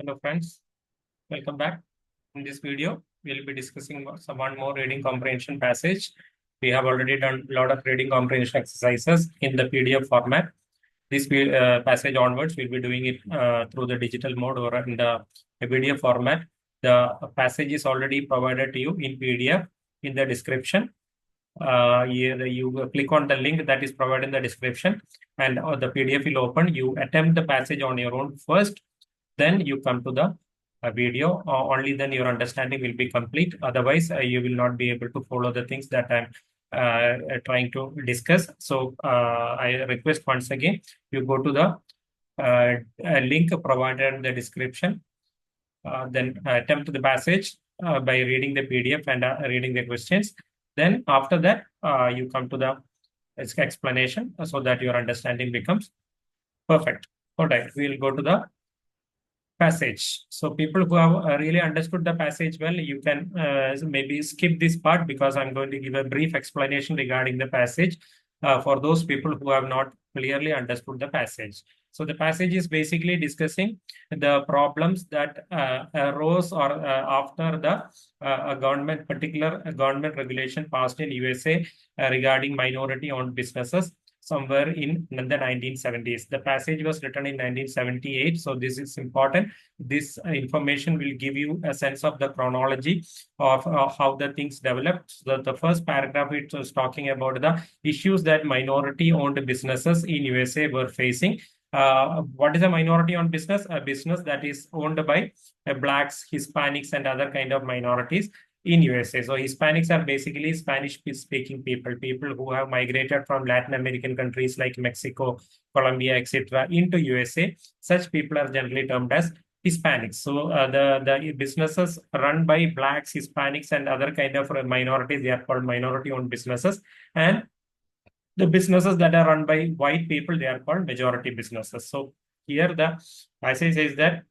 Hello friends, welcome back. In this video, we'll be discussing one more reading comprehension passage. We have already done a lot of reading comprehension exercises in the PDF format. This passage onwards, we'll be doing it through the digital mode or in the PDF format. The passage is already provided to you in PDF in the description. You click on the link that is provided in the description and the PDF will open. You attempt the passage on your own first, then you come to the video. Only then your understanding will be complete. Otherwise, you will not be able to follow the things that I'm trying to discuss. So I request once again, you go to the link provided in the description. Then attempt the passage by reading the PDF and reading the questions. Then after that, you come to the explanation so that your understanding becomes perfect. All right, we'll go to the passage. So people who have really understood the passage well, you can maybe skip this part because I'm going to give a brief explanation regarding the passage for those people who have not clearly understood the passage. So the passage is basically discussing the problems that arose or after the particular government regulation passed in USA regarding minority-owned businesses somewhere in the 1970s. The passage was written in 1978, so this is important. This information will give you a sense of the chronology of how the things developed. So the first paragraph, it was talking about the issues that minority-owned businesses in USA were facing. What is a minority-owned business? A business that is owned by blacks, Hispanics, and other kind of minorities in USA. So Hispanics are basically Spanish-speaking people who have migrated from Latin American countries like Mexico, Colombia, etc. into USA. Such people are generally termed as Hispanics. So the businesses run by blacks, Hispanics, and other kind of minorities, they are called minority-owned businesses. And the businesses that are run by white people, they are called majority businesses. So here the passage says that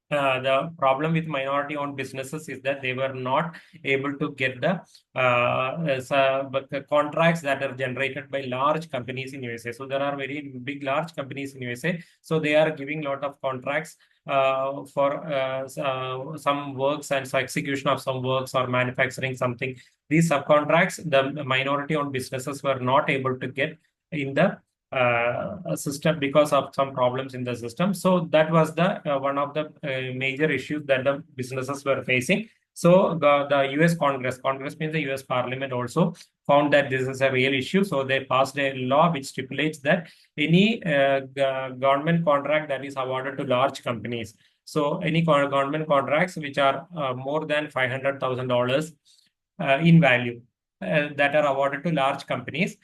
the problem with minority-owned businesses is that they were not able to get the contracts that are generated by large companies in USA. So there are very big, large companies in USA. So they are giving a lot of contracts for some works and execution of some works or manufacturing something. These subcontracts, the minority-owned businesses were not able to get in the system because of some problems in the system. So that was the one of the major issues that the businesses were facing. So the US Congress means the US Parliament also found that this is a real issue. So they passed a law which stipulates that any government contract that is awarded to large companies. So any government contracts which are more than $500,000 in value that are awarded to large companies,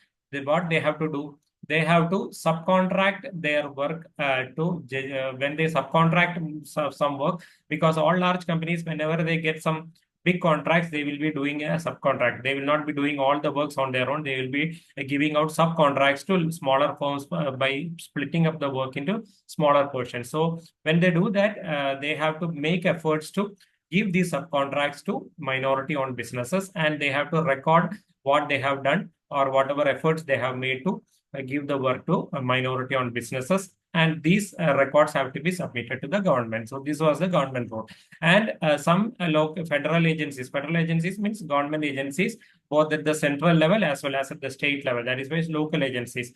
what they have to do, they have to subcontract their work when they subcontract some work, because all large companies, whenever they get some big contracts, they will be doing a subcontract. They will not be doing all the works on their own. They will be giving out subcontracts to smaller firms by splitting up the work into smaller portions. So when they do that, they have to make efforts to give these subcontracts to minority-owned businesses, and they have to record what they have done or whatever efforts they have made to give the work to minority-owned businesses, and these records have to be submitted to the government. So this was the government role. And some local federal agencies means government agencies, both at the central level as well as at the state level. That is why local agencies.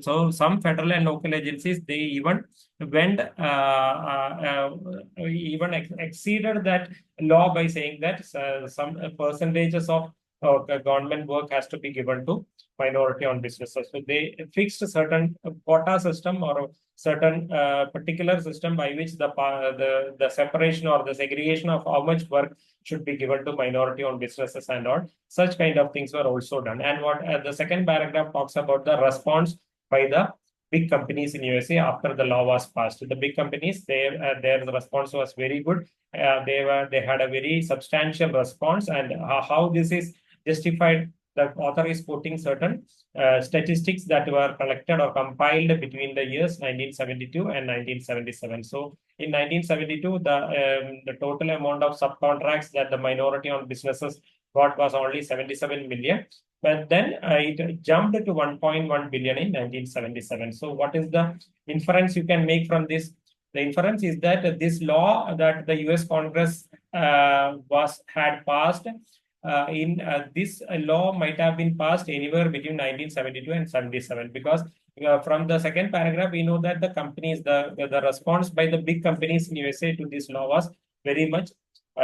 So some federal and local agencies, they even went even exceeded that law by saying that some percentages of government work has to be given to minority-owned businesses. So they fixed a certain quota system or a certain particular system by which the separation or the segregation of how much work should be given to minority-owned businesses and all. Such kind of things were also done. And what the second paragraph talks about the response by the big companies in USA after the law was passed. The big companies, their response was very good. They had a very substantial response, and how this is justified, the author is quoting certain statistics that were collected or compiled between the years 1972 and 1977. So in 1972, the total amount of subcontracts that the minority-owned businesses got was only 77 million. But then it jumped to 1.1 billion in 1977. So what is the inference you can make from this? The inference is that this law that the US Congress had passed this law might have been passed anywhere between 1972 and 77, because from the second paragraph we know that the companies, the response by the big companies in USA to this law was very much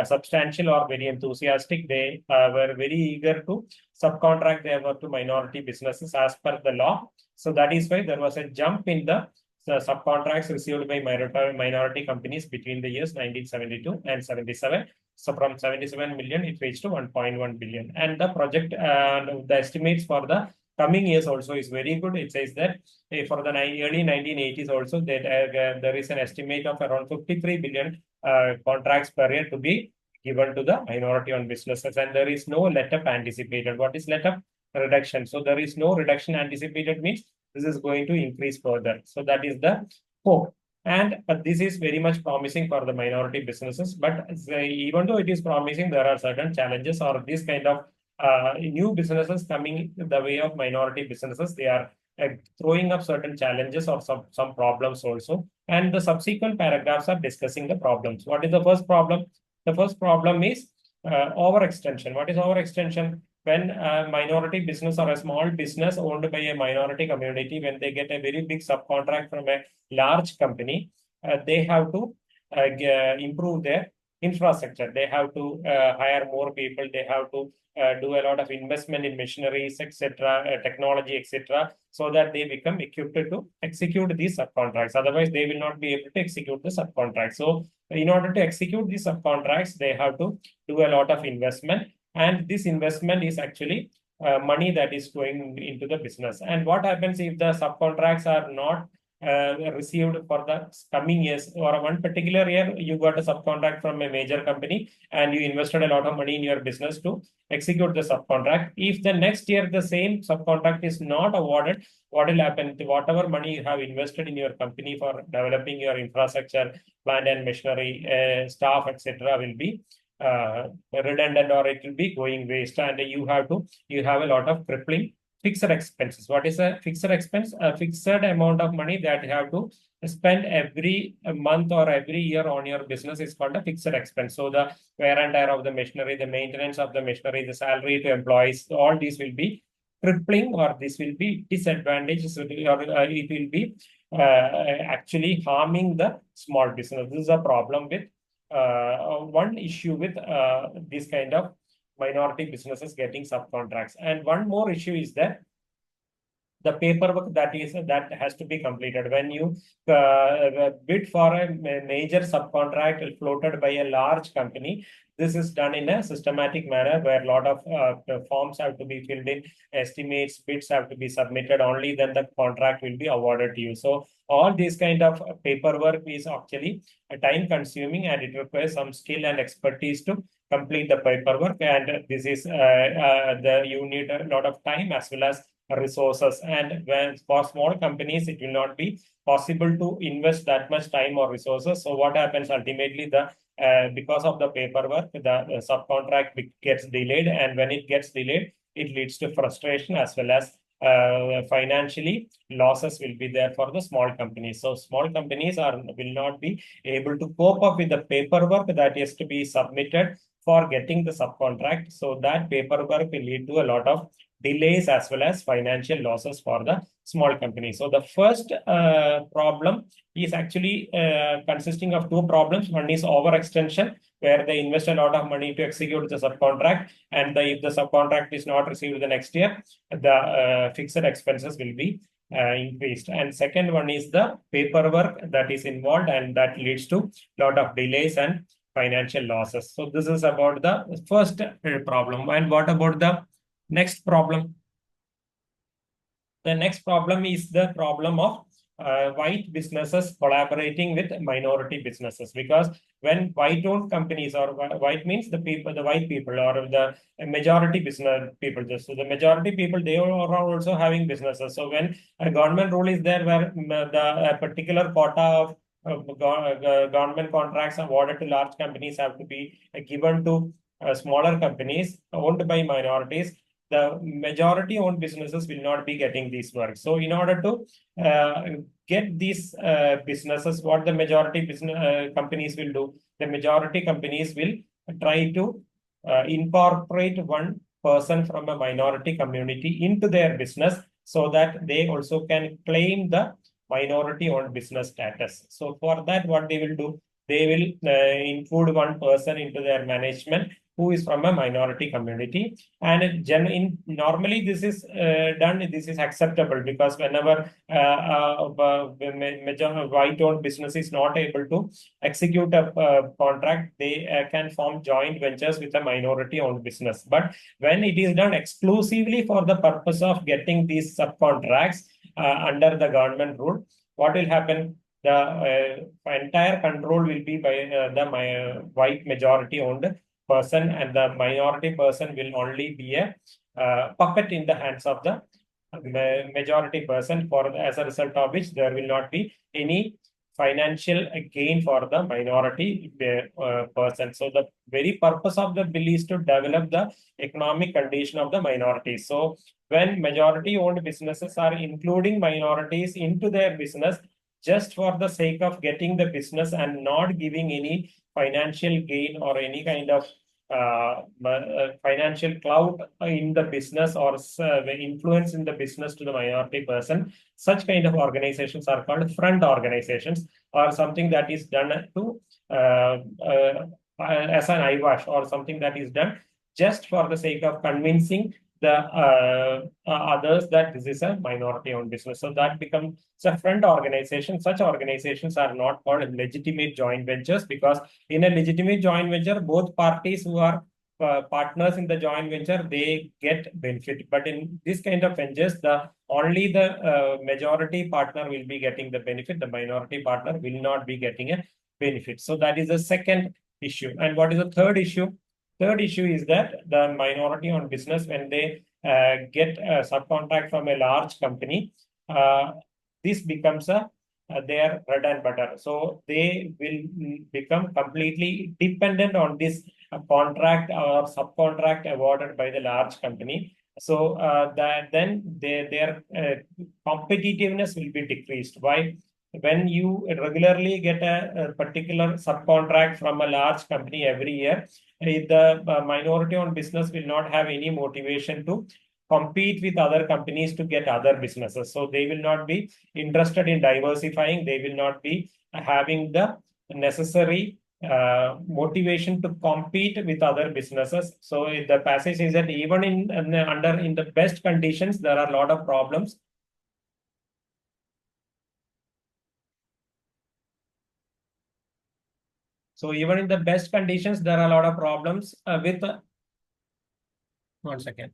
substantial or very enthusiastic. They were very eager to subcontract their work to minority businesses as per the law. So that is why there was a jump in the subcontracts received by minority companies between the years 1972 and 77. So from 77 million, it reached to 1.1 billion. And the project, the estimates for the coming years also is very good. It says that for the early 1980s also, that there is an estimate of around 53 billion contracts per year to be given to the minority-owned businesses. And there is no let-up anticipated. What is let-up? Reduction. So there is no reduction anticipated, means this is going to increase further. So that is the hope. And this is very much promising for the minority businesses. But even though it is promising, there are certain challenges, or this kind of new businesses coming the way of minority businesses. They are throwing up certain challenges or some problems also. And the subsequent paragraphs are discussing the problems. What is the first problem? The first problem is overextension. What is overextension? When a minority business or a small business owned by a minority community, when they get a very big subcontract from a large company, they have to improve their infrastructure. They have to hire more people. They have to do a lot of investment in machineries, etc., technology, etc., so that they become equipped to execute these subcontracts. Otherwise, they will not be able to execute the subcontracts. So, in order to execute these subcontracts, they have to do a lot of investment. And this investment is actually money that is going into the business. And what happens if the subcontracts are not received for the coming years, or one particular year you got a subcontract from a major company and you invested a lot of money in your business to execute the subcontract. If the next year the same subcontract is not awarded, what will happen? Whatever money you have invested in your company for developing your infrastructure, plant and machinery, staff, etc., will be redundant, or it will be going waste, and you have a lot of crippling fixed expenses. What is a fixed expense? A fixed amount of money that you have to spend every month or every year on your business is called a fixed expense. So the wear and tear of the machinery, the maintenance of the machinery, the salary to employees, all these will be crippling, or this will be disadvantages, or it will be actually harming the small business. This is a problem with one issue with this kind of minority businesses getting subcontracts. And one more issue is that the paperwork that has to be completed when you bid for a major subcontract floated by a large company. This is done in a systematic manner, where a lot of forms have to be filled in, estimates, bids have to be submitted. Only then the contract will be awarded to you. So all this kind of paperwork is actually time consuming, and it requires some skill and expertise to complete the paperwork. And this is you need a lot of time as well as resources. And when for small companies, it will not be possible to invest that much time or resources. So what happens ultimately, because of the paperwork, the subcontract gets delayed, and when it gets delayed, it leads to frustration as well as financially losses will be there for the small companies. So small companies will not be able to cope up with the paperwork that is to be submitted for getting the subcontract. So that paperwork will lead to a lot of delays as well as financial losses for the small company. So the first problem is actually consisting of two problems. One is overextension, where they invest a lot of money to execute the subcontract, and if the subcontract is not received the next year, the fixed expenses will be increased. And second one is the paperwork that is involved, and that leads to a lot of delays and financial losses. So this is about the first problem. And what about the next problem? The next problem is the problem of white businesses collaborating with minority businesses. Because when white-owned companies, or white means the white people, or the majority business people, so the majority people, they are also having businesses. So when a government rule is there, where the particular quota of government contracts awarded to large companies have to be given to smaller companies owned by minorities, the majority owned businesses will not be getting these work. So in order to get these businesses, what the majority business companies will do, the majority companies will try to incorporate one person from a minority community into their business so that they also can claim the minority-owned business status. So for that, what they will do, they will include one person into their management who is from a minority community. And normally this is done, this is acceptable because whenever white-owned business is not able to execute a contract, they can form joint ventures with a minority-owned business. But when it is done exclusively for the purpose of getting these subcontracts under the government rule, what will happen? The entire control will be by the white majority-owned person, and the minority person will only be a puppet in the hands of the majority person, as a result of which there will not be any financial gain for the minority person. So the very purpose of the bill is to develop the economic condition of the minorities. So when majority owned businesses are including minorities into their business just for the sake of getting the business and not giving any financial gain or any kind of financial clout in the business or influence in the business to the minority person, such kind of organizations are called front organizations, or something that is done to as an eyewash, or something that is done just for the sake of convincing the others that this is a minority-owned business. So that becomes a front organization. Such organizations are not called legitimate joint ventures, because in a legitimate joint venture, both parties who are partners in the joint venture, they get benefit. But in this kind of ventures, only the majority partner will be getting the benefit. The minority partner will not be getting a benefit. So that is the second issue. And what is the third issue? Third issue is that the minority-owned business, when they get a subcontract from a large company, this becomes their bread and butter. So they will become completely dependent on this contract or subcontract awarded by the large company. So then their competitiveness will be decreased. Why? When you regularly get a particular subcontract from a large company every year, the minority-owned business will not have any motivation to compete with other companies to get other businesses. So they will not be interested in diversifying. They will not be having the necessary motivation to compete with other businesses. So the passage is that even in the best conditions, there are a lot of problems. So even in the best conditions, there are a lot of problems with. 1 second.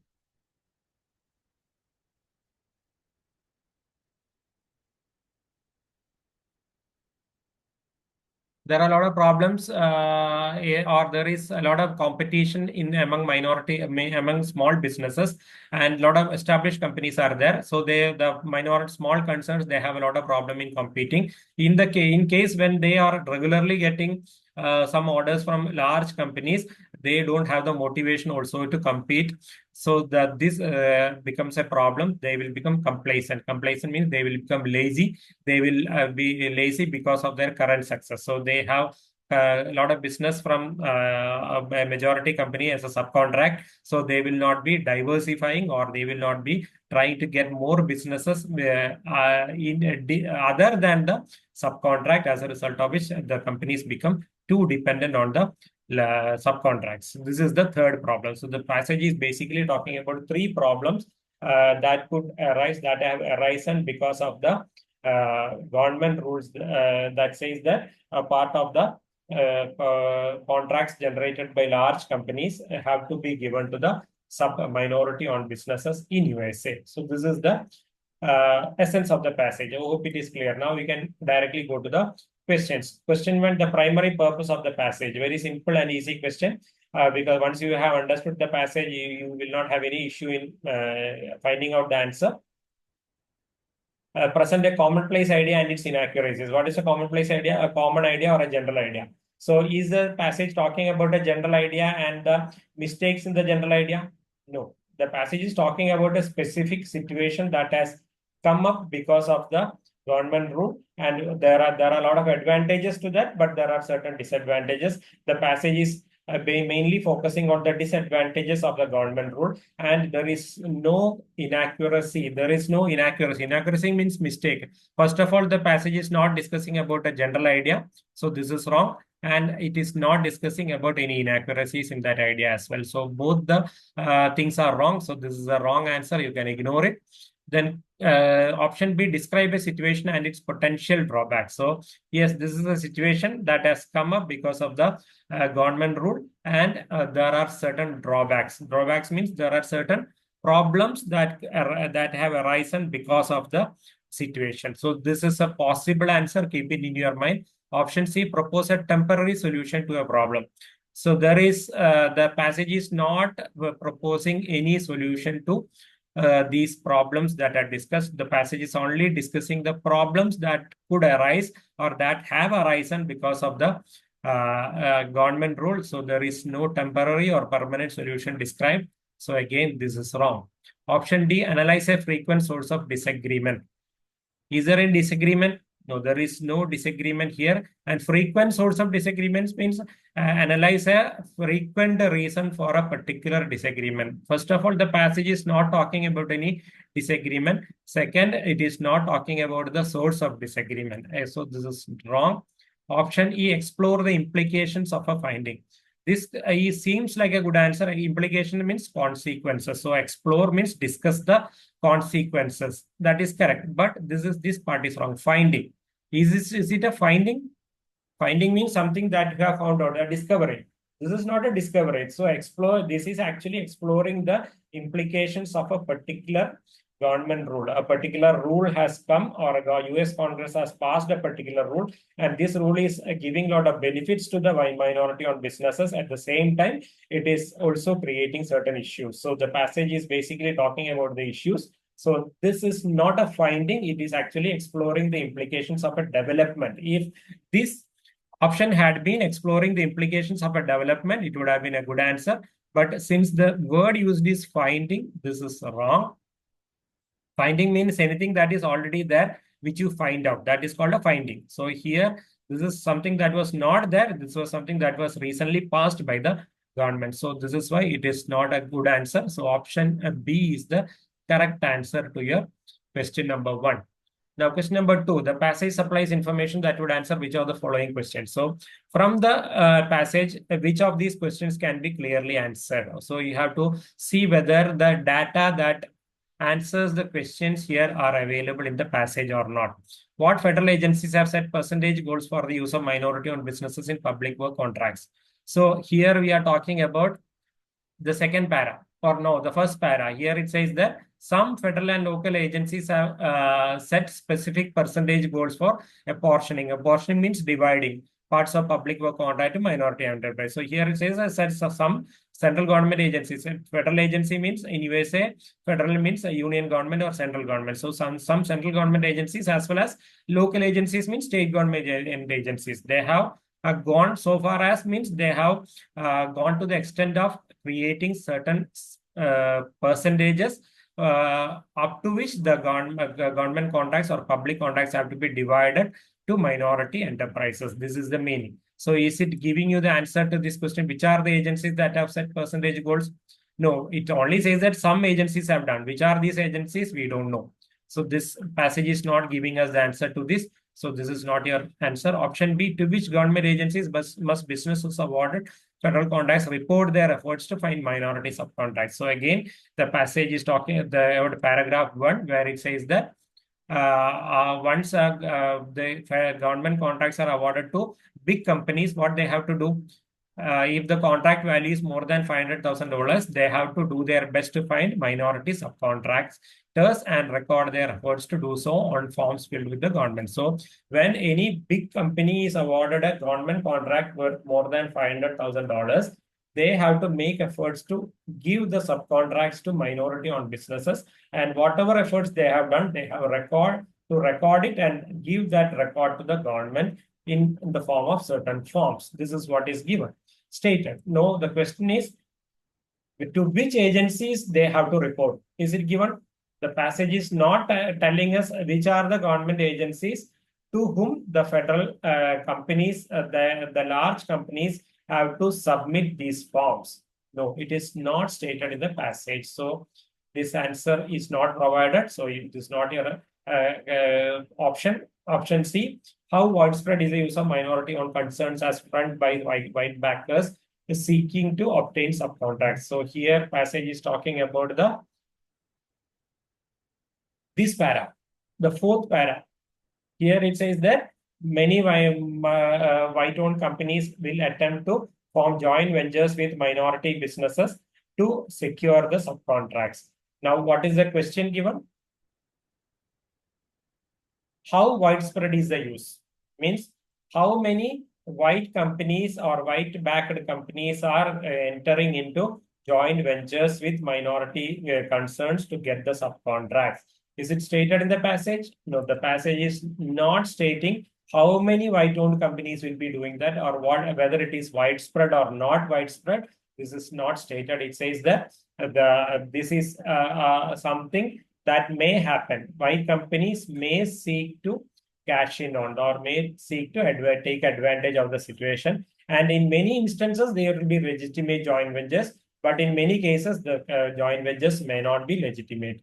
There are a lot of problems, or there is a lot of competition among small businesses, and a lot of established companies are there. So the minority small concerns, they have a lot of problem in competing. In case when they are regularly getting some orders from large companies, they don't have the motivation also to compete. So that this becomes a problem. They will become complacent. Complacent means they will become lazy. They will be lazy because of their current success. So they have a lot of business from a majority company as a subcontract. So they will not be diversifying, or they will not be trying to get more businesses other than the subcontract, as a result of which the companies become too dependent on the subcontracts. This is the third problem. So the passage is basically talking about three problems that could arise, that have arisen because of the government rules that says that a part of the contracts generated by large companies have to be given to the minority owned businesses in USA. So this is the essence of the passage. I hope it is clear. Now we can directly go to the questions. Question 1, the primary purpose of the passage. Very simple and easy question. Because once you have understood the passage, you will not have any issue in finding out the answer. Present a commonplace idea and its inaccuracies. What is a commonplace idea? A common idea or a general idea. So is the passage talking about a general idea and the mistakes in the general idea? No. The passage is talking about a specific situation that has come up because of the government rule, and there are a lot of advantages to that, but there are certain disadvantages. The passage is mainly focusing on the disadvantages of the government rule, and there is no inaccuracy. There is no inaccuracy. Inaccuracy means mistake. First of all, the passage is not discussing about a general idea, so this is wrong, and it is not discussing about any inaccuracies in that idea as well. So both the things are wrong. So this is a wrong answer. You can ignore it. Then option B, describe a situation and its potential drawbacks. So yes, this is a situation that has come up because of the government rule, and there are certain drawbacks. Drawbacks means there are certain problems that have arisen because of the situation. So this is a possible answer. Keep it in your mind. Option C, propose a temporary solution to a problem. So there is the passage is not proposing any solution to these problems that are discussed. The passage is only discussing the problems that could arise or that have arisen because of the government rule. So there is no temporary or permanent solution described. So again, this is wrong. Option D, analyze a frequent source of disagreement. Is there a disagreement? No, there is no disagreement here. And frequent source of disagreements means analyze a frequent reason for a particular disagreement. First of all, the passage is not talking about any disagreement. Second, it is not talking about the source of disagreement. So this is wrong. Option E, explore the implications of a finding. This seems like a good answer. Implication means consequences. So explore means discuss the consequences. That is correct. But this part is wrong. Finding. Is it a finding? Finding means something that you have found out, a discovery. This is not a discovery. So explore, this is actually exploring the implications of a particular government rule. A particular rule has come, or a US Congress has passed a particular rule, and this rule is giving a lot of benefits to the minority on businesses. At the same time, it is also creating certain issues. So the passage is basically talking about the issues. So this is not a finding. It is actually exploring the implications of a development. If this option had been exploring the implications of a development, it would have been a good answer. But since the word used is finding, this is wrong. Finding means anything that is already there, which you find out. That is called a finding. So here, this is something that was not there. This was something that was recently passed by the government. So this is why it is not a good answer. So option B is the correct answer to your question number 1. Now, question number 2, the passage supplies information that would answer which of the following questions. So from the passage, which of these questions can be clearly answered? So you have to see whether the data that answers the questions here are available in the passage or not. What federal agencies have set percentage goals for the use of minority-owned businesses in public work contracts? So here we are talking about the second para, or no, the first para. Here it says that some federal and local agencies have set specific percentage goals for apportioning. Apportioning means dividing parts of public work contract to minority enterprise. So here it says some central government agencies. Federal agency means in USA, federal means a union government or central government. So some central government agencies as well as local agencies means state government agencies. They have gone so far as means they have gone to the extent of creating certain percentages up to which the government contracts or public contracts have to be divided to minority enterprises. This is the meaning. So is it giving you the answer to this question? Which are the agencies that have set percentage goals? No, it only says that some agencies have done. Which are these agencies? We don't know. So this passage is not giving us the answer to this. So this is not your answer. Option B, to which government agencies must businesses awarded federal contracts report their efforts to find minority subcontracts. So again, the passage is talking about paragraph 1, where it says that once the government contracts are awarded to big companies, what they have to do? If the contract value is more than $500,000, they have to do their best to find minority subcontracts and record their efforts to do so on forms filled with the government. So when any big company is awarded a government contract worth more than $500,000, they have to make efforts to give the subcontracts to minority-owned businesses, and whatever efforts they have done, they have to record it and give that record to the government in the form of certain forms. This is what is given, stated. No, the question is to which agencies they have to report. Is it given? The passage is not telling us which are the government agencies to whom the federal companies, the large companies have to submit these forms. No, it is not stated in the passage. So this answer is not provided. So it is not your option. Option C, how widespread is the use of minority-owned concerns as front by white backers is seeking to obtain subcontracts. So here passage is talking about this para, the fourth para. Here it says that many white-owned companies will attempt to form joint ventures with minority businesses to secure the subcontracts. Now, what is the question given? How widespread is the use? Means how many white companies or white-backed companies are entering into joint ventures with minority concerns to get the subcontracts. Is it stated in the passage? No, the passage is not stating how many white-owned companies will be doing that or what, whether it is widespread or not widespread. This is not stated. It says that this is something that may happen. White companies may seek to cash in on or may seek to take advantage of the situation. And in many instances, there will be legitimate joint ventures, but in many cases, the joint ventures may not be legitimate.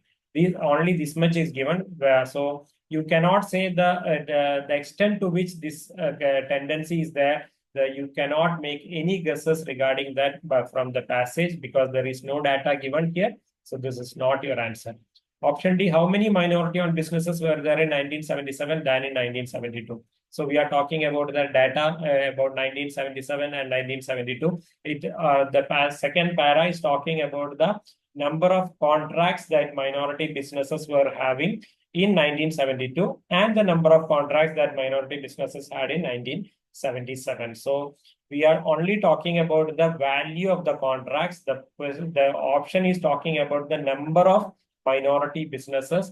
Only this much is given. So you cannot say the extent to which this tendency is there. You cannot make any guesses regarding that from the passage because there is no data given here. So this is not your answer. Option D, how many minority-owned businesses were there in 1977 than in 1972? So we are talking about the data about 1977 and 1972. The second para is talking about the number of contracts that minority businesses were having in 1972 and the number of contracts that minority businesses had in 1977. So we are only talking about the value of the contracts. The option is talking about the number of minority businesses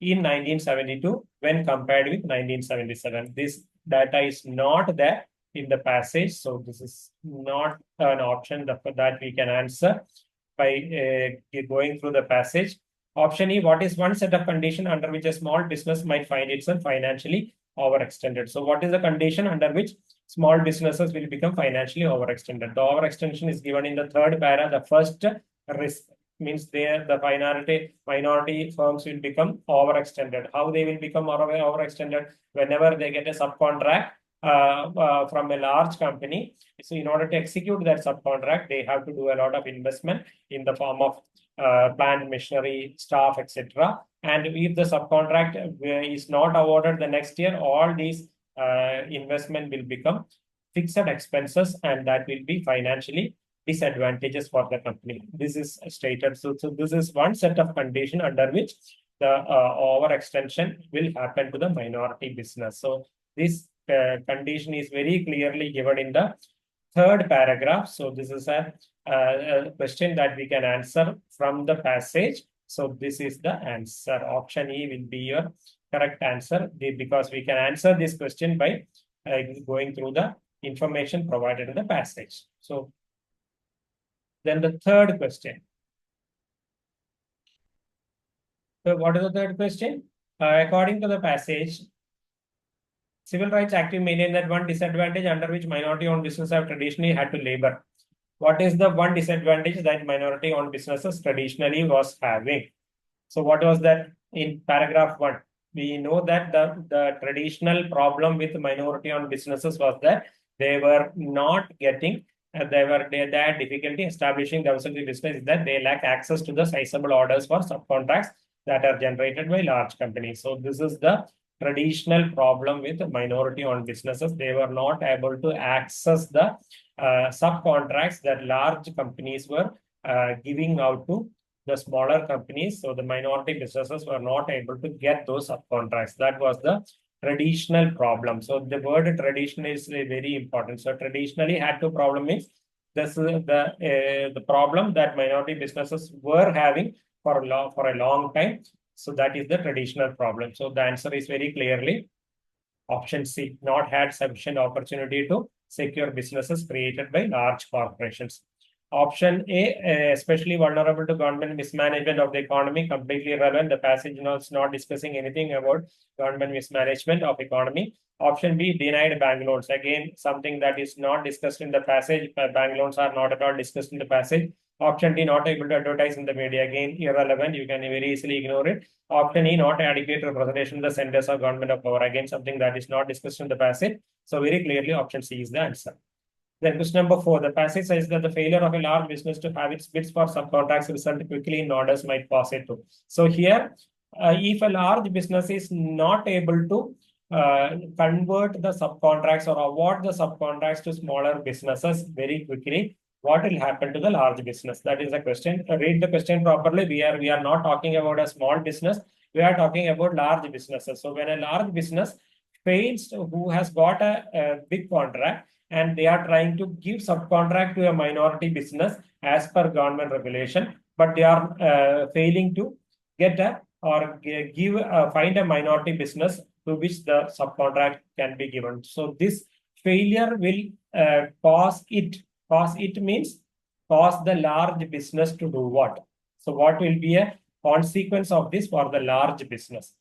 in 1972 when compared with 1977. This data is not there in the passage. So this is not an option that we can answer by going through the passage. Option E, what is one set of condition under which a small business might find itself financially overextended? So what is the condition under which small businesses will become financially overextended? The overextension is given in the third para. The first risk means there the minority firms will become overextended. How they will become overextended? Whenever they get a subcontract from a large company. So in order to execute that subcontract, they have to do a lot of investment in the form of plant, machinery, staff, etc. And if the subcontract is not awarded the next year, all these investment will become fixed expenses, and that will be financially disadvantages for the company. This is stated. So this is one set of condition under which the overextension will happen to the minority business. So this condition is very clearly given in the third paragraph. So this is a question that we can answer from the passage. So this is the answer. Option E will be your correct answer because we can answer this question by going through the information provided in the passage. So then the third question. So what is the third question? According to the passage, civil rights active maintain that one disadvantage under which minority-owned businesses have traditionally had to labor. What is the one disadvantage that minority-owned businesses traditionally was having? So what was that in paragraph 1? We know that the traditional problem with minority-owned businesses was that they were not getting, they had difficulty establishing themselves in business, that they lack access to the sizable orders for subcontracts that are generated by large companies. So this is the traditional problem with minority-owned businesses. They were not able to access the subcontracts that large companies were giving out to the smaller companies. So the minority businesses were not able to get those subcontracts. That was the traditional problem. So the word tradition is very important. So traditionally had to problem is this is the problem that minority businesses were having for a long time. So that is the traditional problem. So the answer is very clearly option C, not had sufficient opportunity to secure businesses created by large corporations. Option A, especially vulnerable to government mismanagement of the economy, completely irrelevant. The passage is not discussing anything about government mismanagement of economy. Option B, denied bank loans. Again, something that is not discussed in the passage. Bank loans are not at all discussed in the passage. Option D, not able to advertise in the media. Again, irrelevant. You can very easily ignore it. Option E, not adequate representation in the centers of government of power. Again, something that is not discussed in the passage. So very clearly, option C is the answer. Then question number 4, the passage says that the failure of a large business to have its bids for subcontracts result quickly in orders might cause it to. So here, if a large business is not able to convert the subcontracts or award the subcontracts to smaller businesses very quickly, what will happen to the large business? That is the question. Read the question properly. We are not talking about a small business. We are talking about large businesses. So when a large business fails, who has got a big contract, and they are trying to give subcontract to a minority business as per government regulation, but they are failing to get a or give find a minority business to which the subcontract can be given. So this failure will cause it. Cause it means cause the large business to do what? So what will be a consequence of this for the large business?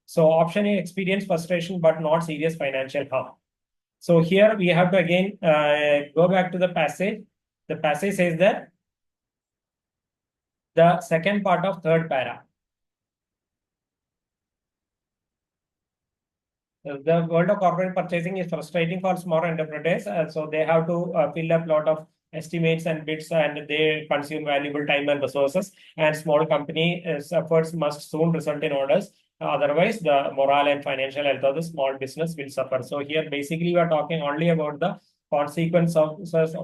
So option A, experience frustration but not serious financial harm. So here we have to again go back to the passage. The passage says that the second part of third para. The world of corporate purchasing is frustrating for small enterprises. So they have to fill up a lot of estimates and bids, and they consume valuable time and resources. And small company efforts must soon result in orders. Otherwise, the moral and financial health of the small business will suffer. So here, basically, we are talking only about the consequence of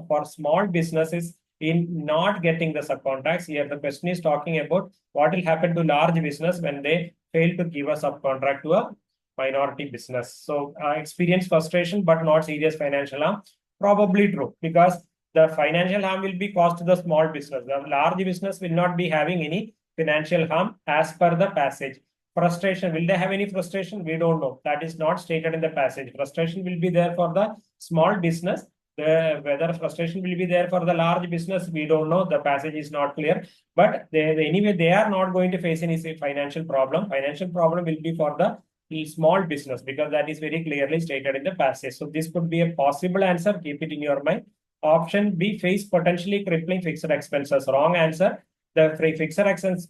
for small businesses in not getting the subcontracts. Here, the question is talking about what will happen to large business when they fail to give a subcontract to a minority business. So experience frustration, but not serious financial harm. Probably true, because the financial harm will be caused to the small business. The large business will not be having any financial harm as per the passage. Frustration, will they have any frustration? We don't know. That is not stated in the passage. Frustration will be there for the small business. Whether frustration will be there for the large business, we don't know. The passage is not clear. But anyway, they are not going to face any financial problem. Financial problem will be for the small business, because that is very clearly stated in the passage. So this could be a possible answer. Keep it in your mind. Option B, face potentially crippling fixed expenses. Wrong answer. The fixed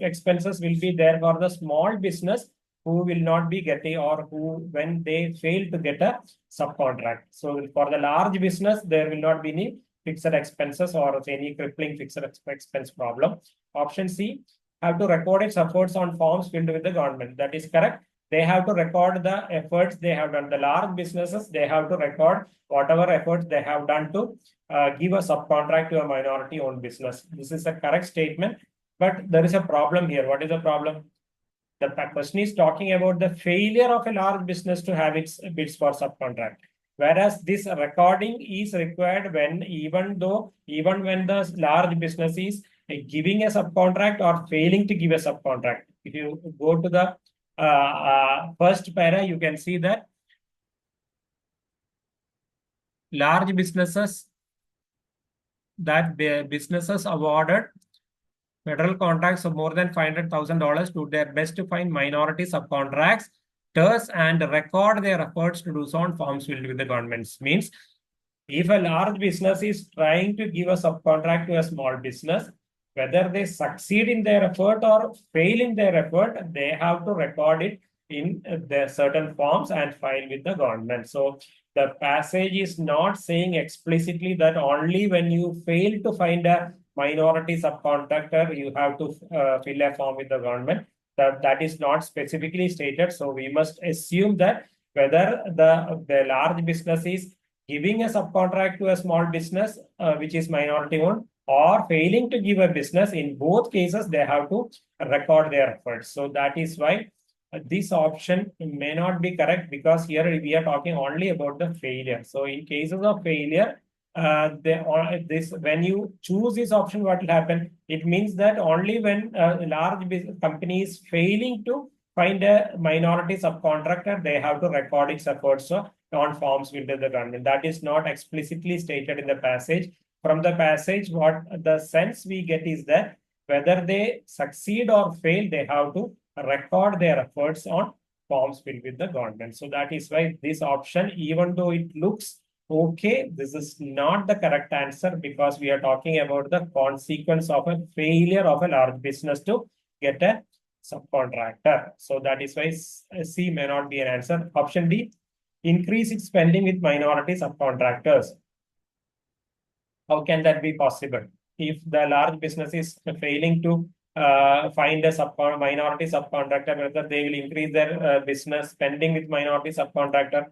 expenses will be there for the small business who will not be getting, or who, when they fail to get a subcontract. So for the large business, there will not be any fixed expenses or any crippling fixed expense problem. Option C, have to record its efforts on forms filled with the government. That is correct. They have to record the efforts they have done. The large businesses, they have to record whatever efforts they have done to give a subcontract to a minority-owned business. This is a correct statement, but there is a problem here. What is the problem? The question is talking about the failure of a large business to have its bids for subcontract. Whereas this recording is required when, even when the large business is giving a subcontract or failing to give a subcontract. If you go to the first para, you can see that large businesses, businesses awarded federal contracts of more than $500,000 to their best to find minority subcontracts and record their efforts to do so on forms filled with the governments. Means if a large business is trying to give a subcontract to a small business, whether they succeed in their effort or fail in their effort, they have to record it in the certain forms and file with the government. So the passage is not saying explicitly that only when you fail to find a minority subcontractor, you have to fill a form with the government. That is not specifically stated. So we must assume that whether the large business is giving a subcontract to a small business, which is minority owned, or failing to give a business, in both cases, they have to record their efforts. So that is why this option may not be correct, because here we are talking only about the failure. So in cases of failure, when you choose this option, what will happen? It means that only when a large business company is failing to find a minority subcontractor, they have to record its efforts on forms with the government. That is not explicitly stated in the passage. From the passage, what the sense we get is that whether they succeed or fail, they have to record their efforts on forms filled with the government. So that is why this option, even though it looks okay, this is not the correct answer, because we are talking about the consequence of a failure of a large business to get a subcontractor. So that is why C may not be an answer. Option D, increase its spending with minority subcontractors. How can that be possible? If the large business is failing to find a minority subcontractor, whether they will increase their business spending with minority subcontractor?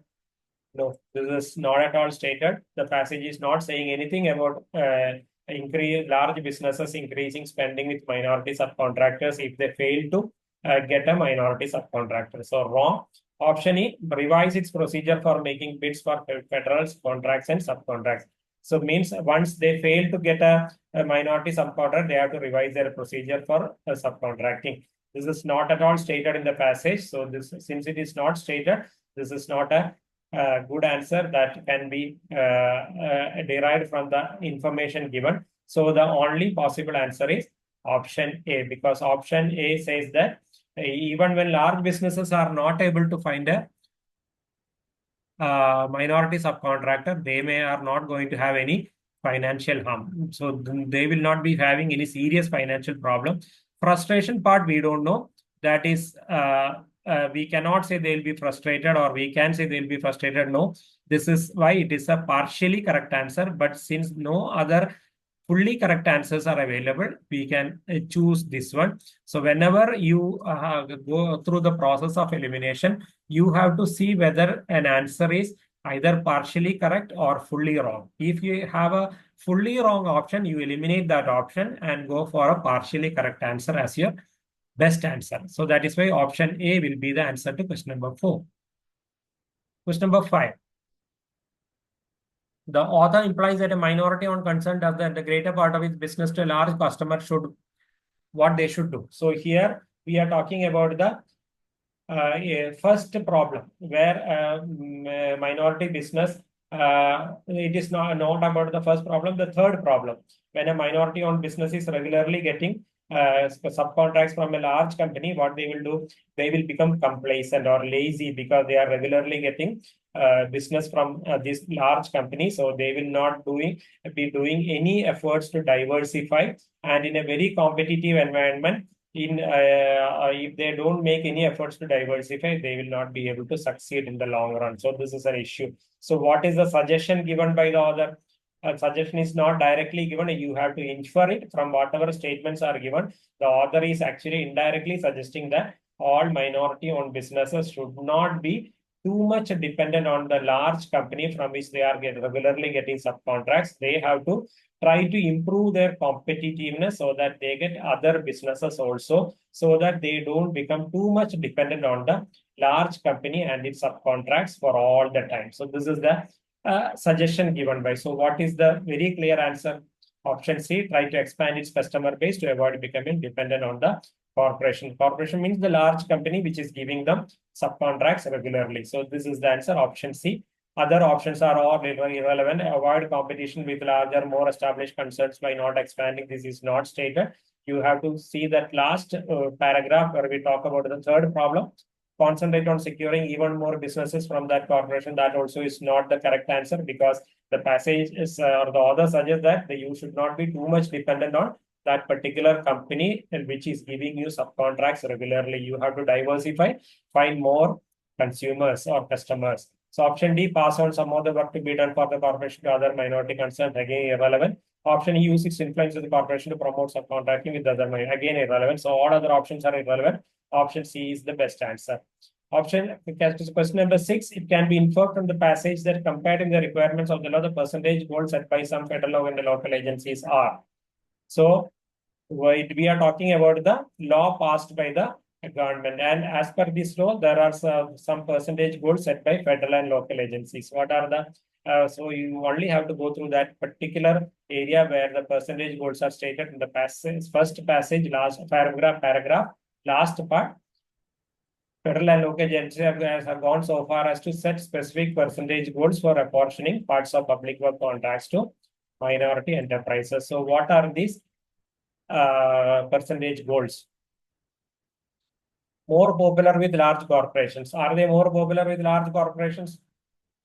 No, this is not at all stated. The passage is not saying anything about large businesses increasing spending with minority subcontractors if they fail to get a minority subcontractor. So wrong. Option E, revise its procedure for making bids for federal contracts and subcontracts. So means once they fail to get a minority subcontractor, they have to revise their procedure for subcontracting. This is not at all stated in the passage. So this, since it is not stated, this is not a good answer that can be derived from the information given. So the only possible answer is option A, because option A says that even when large businesses are not able to find a minority subcontractor, they are not going to have any financial harm. So they will not be having any serious financial problem. Frustration part, we don't know. That is, we cannot say they'll be frustrated, or we can say they'll be frustrated. No, this is why it is a partially correct answer. But since no other fully correct answers are available, we can choose this one. So whenever you go through the process of elimination, you have to see whether an answer is either partially correct or fully wrong. If you have a fully wrong option, you eliminate that option and go for a partially correct answer as your best answer. So that is why option A will be the answer to question number 4. Question number 5. The author implies that a minority owned concern does that the greater part of its business to a large customer should, what they should do. So here we are talking about the first problem, where minority business, it is not about the first problem, the third problem. When a minority owned business is regularly getting subcontracts from a large company, what they will do, they will become complacent or lazy because they are regularly getting business from this large company. So they will not be doing any efforts to diversify, and in a very competitive environment, if they don't make any efforts to diversify, they will not be able to succeed in the long run. So this is an issue. So what is the suggestion given by the author? Suggestion is not directly given. You have to infer it from whatever statements are given. The author is actually indirectly suggesting that all minority-owned businesses should not be too much dependent on the large company from which they are regularly getting subcontracts. They have to try to improve their competitiveness so that they get other businesses also, so that they don't become too much dependent on the large company and its subcontracts for all the time. So this is the suggestion given by. So what is the very clear answer? Option C, try to expand its customer base to avoid becoming dependent on the corporation. Corporation means the large company which is giving them subcontracts regularly. So this is the answer, option C. Other options are all irrelevant. Avoid competition with larger, more established concerns by not expanding. This is not stated. You have to see that last paragraph where we talk about the third problem. Concentrate on securing even more businesses from that corporation. That also is not the correct answer, because the passage is, or the author suggests that you should not be too much dependent on that particular company which is giving you subcontracts regularly. You have to diversify, find more consumers or customers. So option D, pass on some of the work to be done for the corporation to other minority concerns, again irrelevant. Option E, use its influence of the corporation to promote subcontracting with other minority, again irrelevant. So all other options are irrelevant. Option C is the best answer. Question number 6, it can be inferred from the passage that comparing the requirements of the law, the percentage goals set by some federal and the local agencies are. So we are talking about the law passed by the government, and as per this law, there are some percentage goals set by federal and local agencies. What are the so you only have to go through that particular area where the percentage goals are stated in the passage, first passage, last paragraph, last part. Federal and local agencies have gone so far as to set specific percentage goals for apportioning parts of public work contracts to minority enterprises. So what are these percentage goals? More popular with large corporations. Are they more popular with large corporations?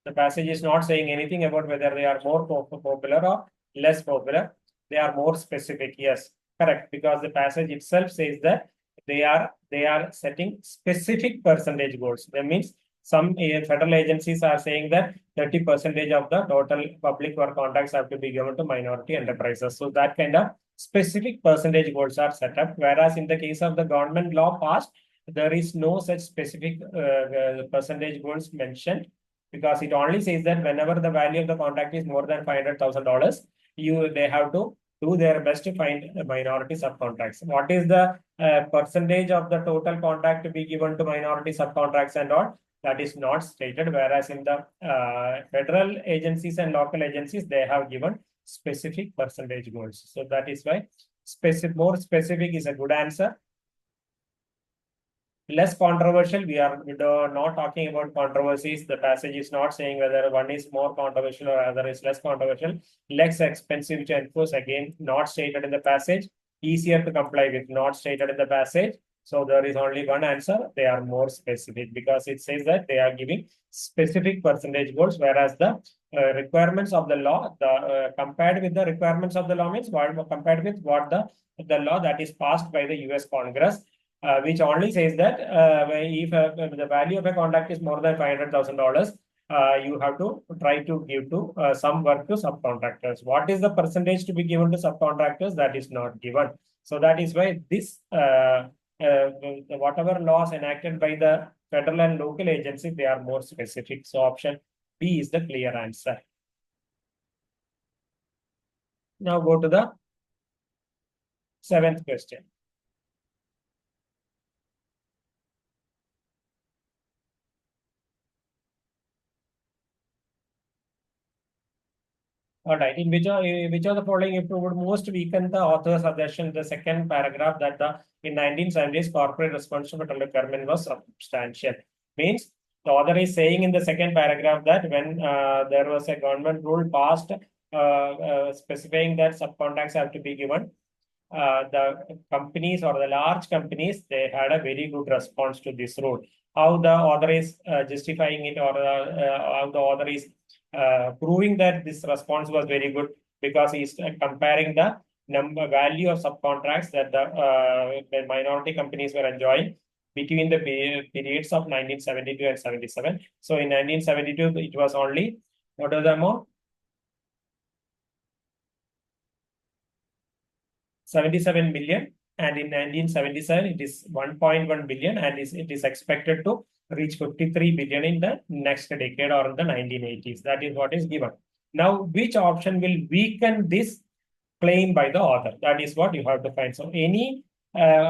The passage is not saying anything about whether they are more popular or less popular. They are more specific. Yes, correct. Because the passage itself says that they are setting specific percentage goals. That means some federal agencies are saying that 30% of the total public work contracts have to be given to minority enterprises. So that kind of specific percentage goals are set up. Whereas in the case of the government law passed, there is no such specific percentage goals mentioned, because it only says that whenever the value of the contract is more than $500,000, they have to do their best to find minority subcontracts. What is the percentage of the total contract to be given to minority subcontracts and all? That is not stated. Whereas in the federal agencies and local agencies, they have given specific percentage goals. So that is why more specific is a good answer. Less controversial, we are not talking about controversies. The passage is not saying whether one is more controversial or other is less controversial. Less expensive to enforce, again, not stated in the passage. Easier to comply with, not stated in the passage. So there is only one answer. They are more specific, because it says that they are giving specific percentage goals, whereas the requirements of the law, compared with the requirements of the law means compared with what the law that is passed by the US Congress, which only says that if the value of a contract is more than $500,000, you have to try to give to some work to subcontractors. What is the percentage to be given to subcontractors? That is not given. So that is why this whatever laws enacted by the federal and local agencies, they are more specific. So option B is the clear answer. Now go to the 7th question. All right. In which of the following if would most weaken the author's suggestion? The second paragraph that in 1970s corporate responsibility requirement was substantial. Means the author is saying in the second paragraph that when there was a government rule passed specifying that subcontracts have to be given, the companies or the large companies, they had a very good response to this rule. How the author is justifying it, or how the author is proving that this response was very good, because he's comparing the value of subcontracts that the minority companies were enjoying between the periods of 1972 and 77. So in 1972, it was only, what was the amount? 77 million, and in 1977 it is 1.1 billion, and it is expected to reach 53 billion in the next decade or in the 1980s. That is what is given. Now, which option will weaken this claim by the author? That is what you have to find. So any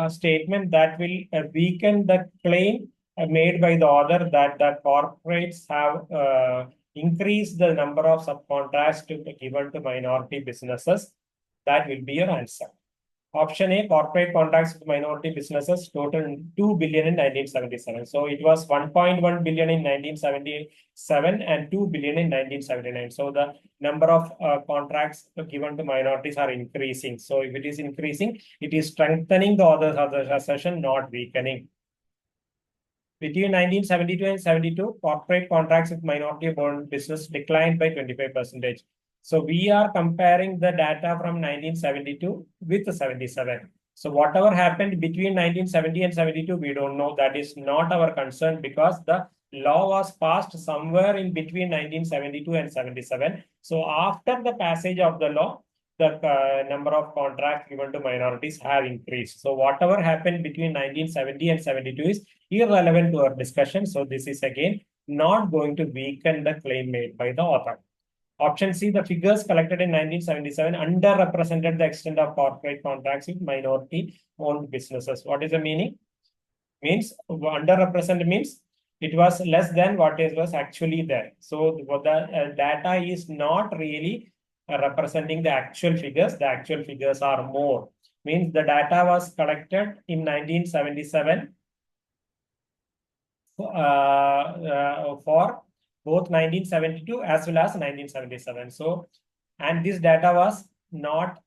statement that will weaken the claim made by the author that the corporates have increased the number of subcontracts given to minority businesses, that will be your answer. Option A, corporate contracts with minority businesses total 2 billion in 1977. So it was 1.1 billion in 1977 and 2 billion in 1979. So the number of contracts given to minorities are increasing. So if it is increasing, it is strengthening the author's assertion, not weakening. Between 1972 and 72, corporate contracts with minority-owned business declined by 25%. So we are comparing the data from 1972 with 77. So whatever happened between 1970 and 72, we don't know. That is not our concern, because the law was passed somewhere in between 1972 and 77. So after the passage of the law, the number of contracts given to minorities have increased. So whatever happened between 1970 and 72 is irrelevant to our discussion. So this is again not going to weaken the claim made by the author. Option C, the figures collected in 1977 underrepresented the extent of corporate contracts with minority-owned businesses. What is the meaning? Means underrepresented means it was less than what was actually there. So the data is not really representing the actual figures. The actual figures are more. Means the data was collected in 1977 for both 1972 as well as 1977. So And this data was not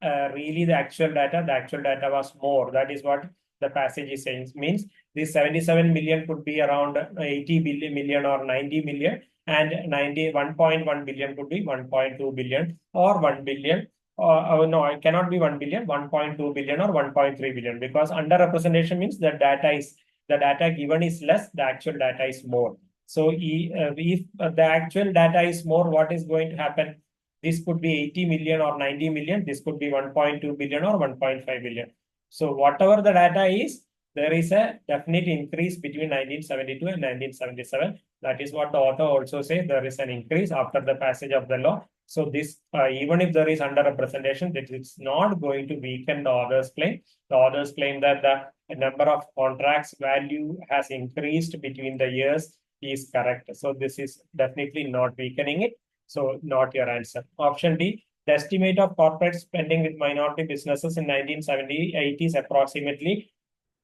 really the actual data. The actual data was more. That is what the passage is saying. Means this 77 million could be around 80 million or 90 million, and 1.1 billion could be 1.2 billion or 1 billion. No, it cannot be 1 billion, 1.2 billion or 1.3 billion, because underrepresentation means the data given is less, the actual data is more. So if the actual data is more, what is going to happen? This could be 80 million or 90 million. This could be 1.2 billion or 1.5 billion. So whatever the data is, there is a definite increase between 1972 and 1977. That is what the author also says. There is an increase after the passage of the law. So this, even if there is underrepresentation, that it's not going to weaken the author's claim. The authors claim that the number of contracts value has increased between the years is correct. So this is definitely not weakening it. So not your answer. Option D, the estimate of corporate spending with minority businesses in 1978 is approximately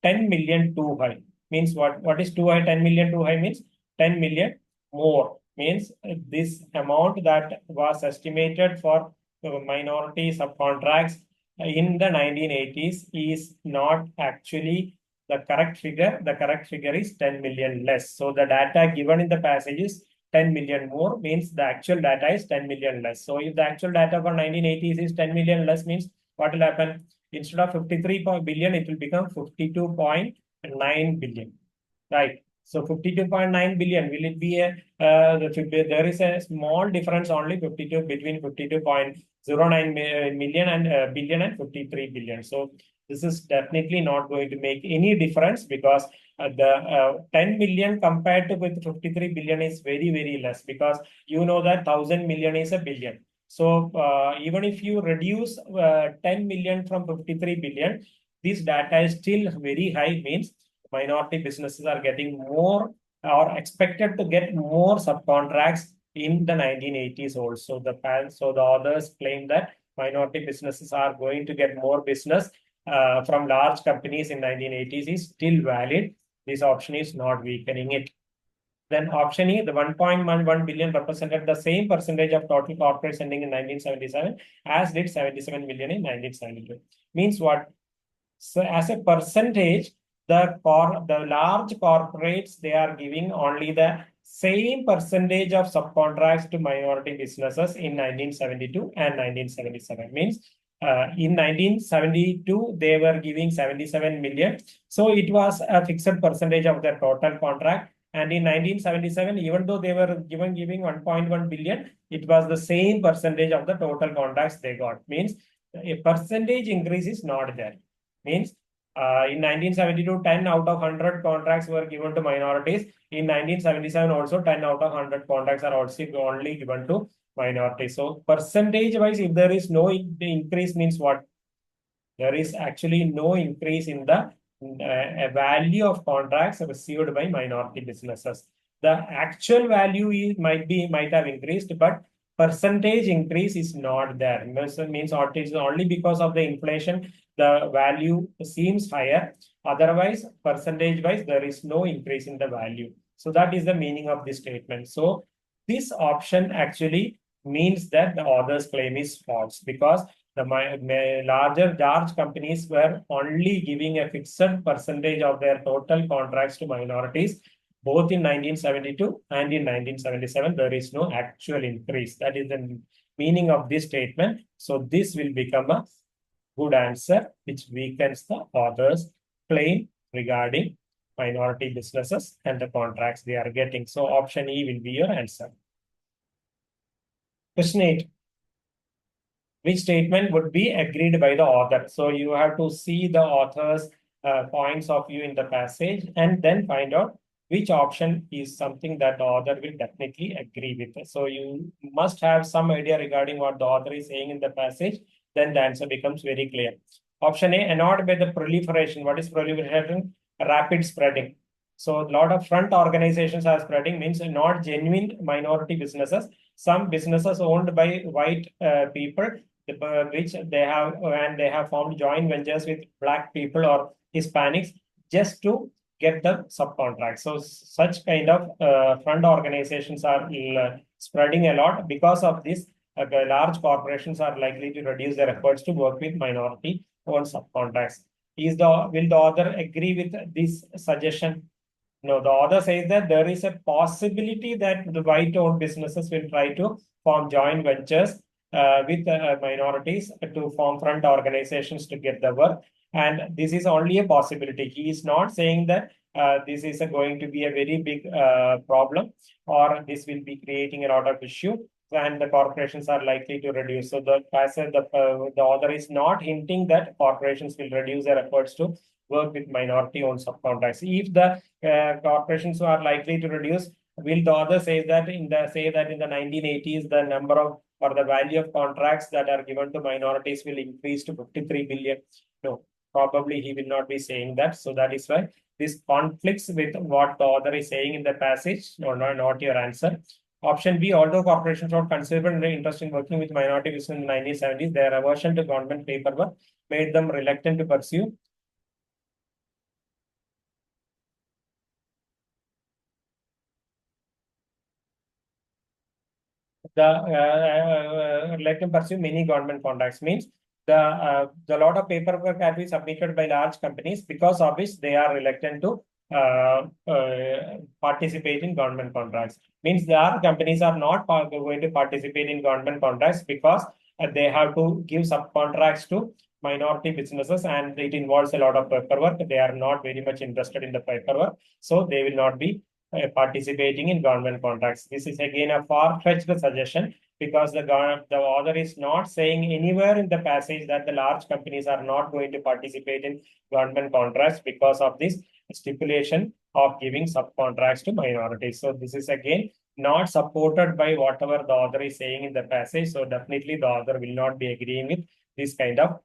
10 million too high. Means what? What is too high? 10 million too high means 10 million more. Means this amount that was estimated for minority subcontracts in the 1980s is not actually the correct figure. The correct figure is 10 million less. So the data given in the passage is 10 million more, means the actual data is 10 million less. So if the actual data for 1980s is 10 million less, means what will happen? Instead of 53 billion, it will become 52.9 billion, right? So 52.9 billion, will it be a, there is a small difference only 52 between 52.09 million and billion and 53 billion. So this is definitely not going to make any difference, because the 10 million compared to with 53 billion is very, very less, because you know that 1000 million is a billion. So even if you reduce 10 million from 53 billion, this data is still very high, means minority businesses are getting more or expected to get more subcontracts in the 1980s also. So the authors claim that minority businesses are going to get more business from large companies in 1980s is still valid. This option is not weakening it. Then option E, the 1.11 billion represented the same percentage of total corporate spending in 1977 as did 77 million in 1972. Means what? So as a percentage, the large corporates, they are giving only the same percentage of subcontracts to minority businesses in 1972 and 1977. Means in 1972, they were giving 77 million. So it was a fixed percentage of their total contract. And in 1977, even though they were giving 1.1 billion, it was the same percentage of the total contracts they got. Means a percentage increase is not there. Means in 1972, 10 out of 100 contracts were given to minorities. In 1977, also 10 out of 100 contracts are also only given to minorities. So percentage wise, if there is no increase, means what? There is actually no increase in the value of contracts received by minority businesses. The actual value might have increased, but percentage increase is not there. Means it is only because of the inflation the value seems higher. Otherwise, percentage wise, there is no increase in the value. So that is the meaning of this statement. So this option actually means that the author's claim is false, because the large companies were only giving a fixed percentage of their total contracts to minorities, both in 1972 and in 1977. There is no actual increase. That is the meaning of this statement. So this will become a good answer, which weakens the author's claim regarding minority businesses and the contracts they are getting. So option E will be your answer. Question 8. Which statement would be agreed by the author? So you have to see the author's points of view in the passage and then find out which option is something that the author will definitely agree with. So you must have some idea regarding what the author is saying in the passage, then the answer becomes very clear. Option A, annoyed by the proliferation. What is proliferation? Rapid spreading. So a lot of front organizations are spreading, means not genuine minority businesses. Some businesses owned by white people, which they have, and they have formed joint ventures with black people or Hispanics just to get the subcontracts. So such kind of front organizations are spreading a lot. Because of this, large corporations are likely to reduce their efforts to work with minority-owned subcontracts. Will the author agree with this suggestion? No, the author says that there is a possibility that the white-owned businesses will try to form joint ventures with minorities to form front organizations to get the work. And this is only a possibility. He is not saying that this is going to be a very big problem, or this will be creating a lot of issue and the corporations are likely to reduce. So the author is not hinting that corporations will reduce their efforts to work with minority-owned subcontracts. If the corporations are likely to reduce, will the author say that in the 1980s the number of or the value of contracts that are given to minorities will increase to 53 billion? No, probably he will not be saying that. So that is why this conflicts with what the author is saying in the passage. No, not your answer. Option B, although corporations were considerably interested in working with minority business in the 1970s, their aversion to government paperwork made them reluctant to pursue let them pursue many government contracts. Means the lot of paperwork has been submitted by large companies, because of which they are reluctant to participate in government contracts. Means the other companies are not going to participate in government contracts because they have to give subcontracts to minority businesses, and it involves a lot of paperwork. They are not very much interested in the paperwork, so they will not be participating in government contracts. This is again a far-fetched suggestion, because the author is not saying anywhere in the passage that the large companies are not going to participate in government contracts because of this stipulation of giving subcontracts to minorities. So this is again not supported by whatever the author is saying in the passage. So definitely the author will not be agreeing with this kind of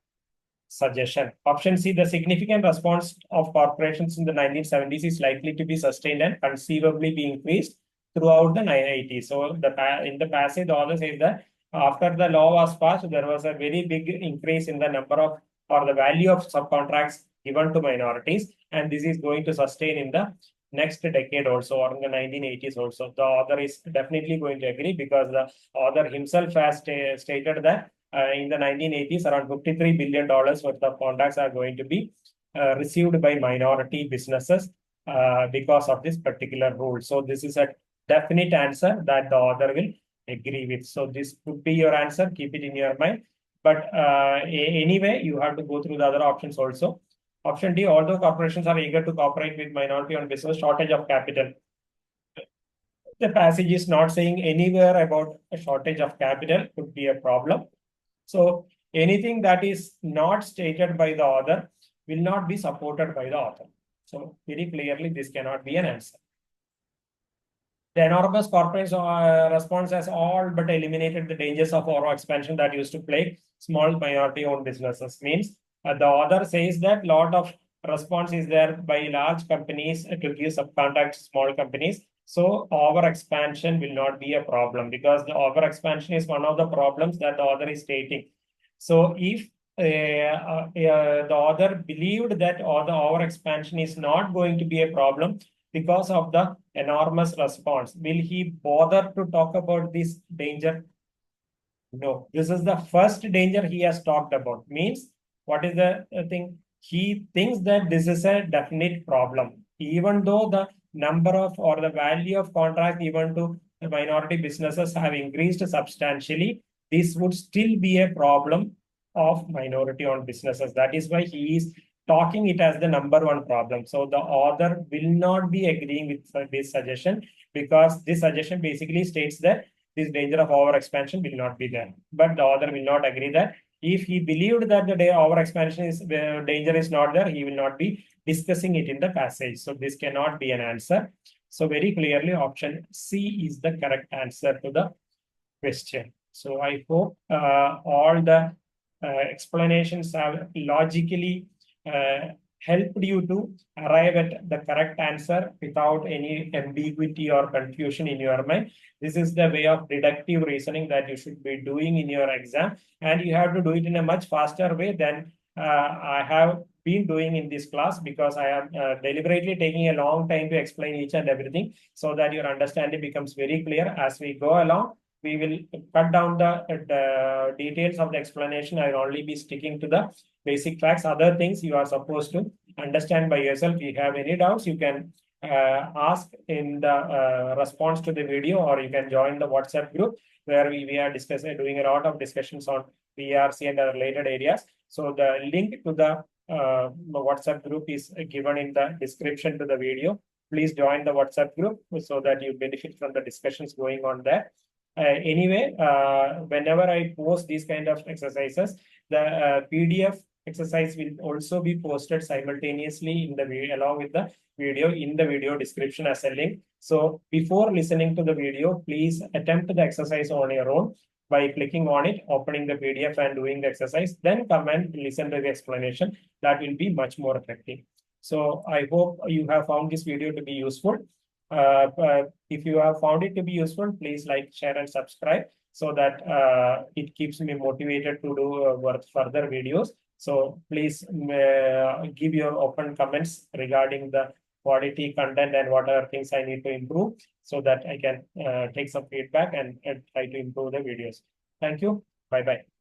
suggestion. Option C, the significant response of corporations in the 1970s is likely to be sustained and conceivably be increased throughout the 1980s. So in the passage, the author says that after the law was passed, there was a very big increase in the number of or the value of subcontracts given to minorities, and this is going to sustain in the next decade also, or in the 1980s also. The author is definitely going to agree, because the author himself has stated that in the 1980s, around $53 billion worth of contracts are going to be received by minority businesses because of this particular rule. So this is a definite answer that the author will agree with. So this could be your answer. Keep it in your mind. But anyway, you have to go through the other options also. Option D, although corporations are eager to cooperate with minority-owned business, shortage of capital. The passage is not saying anywhere about a shortage of capital could be a problem. So anything that is not stated by the author will not be supported by the author. So very clearly, this cannot be an answer. The enormous corporate response has all but eliminated the dangers of overall expansion that used to plague small minority-owned businesses. Means the author says that lot of response is there by large companies to give subcontract to small companies. So over expansion will not be a problem, because the over expansion is one of the problems that the author is stating. So if the author believed that the over expansion is not going to be a problem because of the enormous response, will he bother to talk about this danger? No, this is the first danger he has talked about. Means what is the thing? He thinks that this is a definite problem, even though the number of or the value of contract given to the minority businesses have increased substantially. This would still be a problem of minority-owned businesses. That is why he is talking it as the number one problem. So the author will not be agreeing with this suggestion, because this suggestion basically states that this danger of overexpansion will not be there. But the author will not agree that. If he believed that the overexpansion is danger is not there, he will not be discussing it in the passage. So this cannot be an answer. So very clearly, option C is the correct answer to the question. So I hope all the explanations have logically helped you to arrive at the correct answer without any ambiguity or confusion in your mind. This is the way of deductive reasoning that you should be doing in your exam, and you have to do it in a much faster way than I have been doing in this class, because I am deliberately taking a long time to explain each and everything, so that your understanding becomes very clear. As we go along, we will cut down the details of the explanation. I will only be sticking to the basic facts. Other things you are supposed to understand by yourself. If you have any doubts, you can ask in the response to the video, or you can join the WhatsApp group where we are discussing, doing a lot of discussions on PRC and the related areas. So the link to the WhatsApp group is given in the description to the video. Please join the WhatsApp group so that you benefit from the discussions going on there. Anyway, whenever I post these kind of exercises, the PDF exercise will also be posted simultaneously in the video along with the video in the video description as a link. So before listening to the video, please attempt the exercise on your own by clicking on it, opening the PDF and doing the exercise, then come and listen to the explanation. That will be much more effective. So I hope you have found this video to be useful. If you have found it to be useful, please like, share, and subscribe so that it keeps me motivated to do further videos. So please give your open comments regarding the quality, content, and what are things I need to improve so that I can take some feedback and try to improve the videos. Thank you. Bye-bye.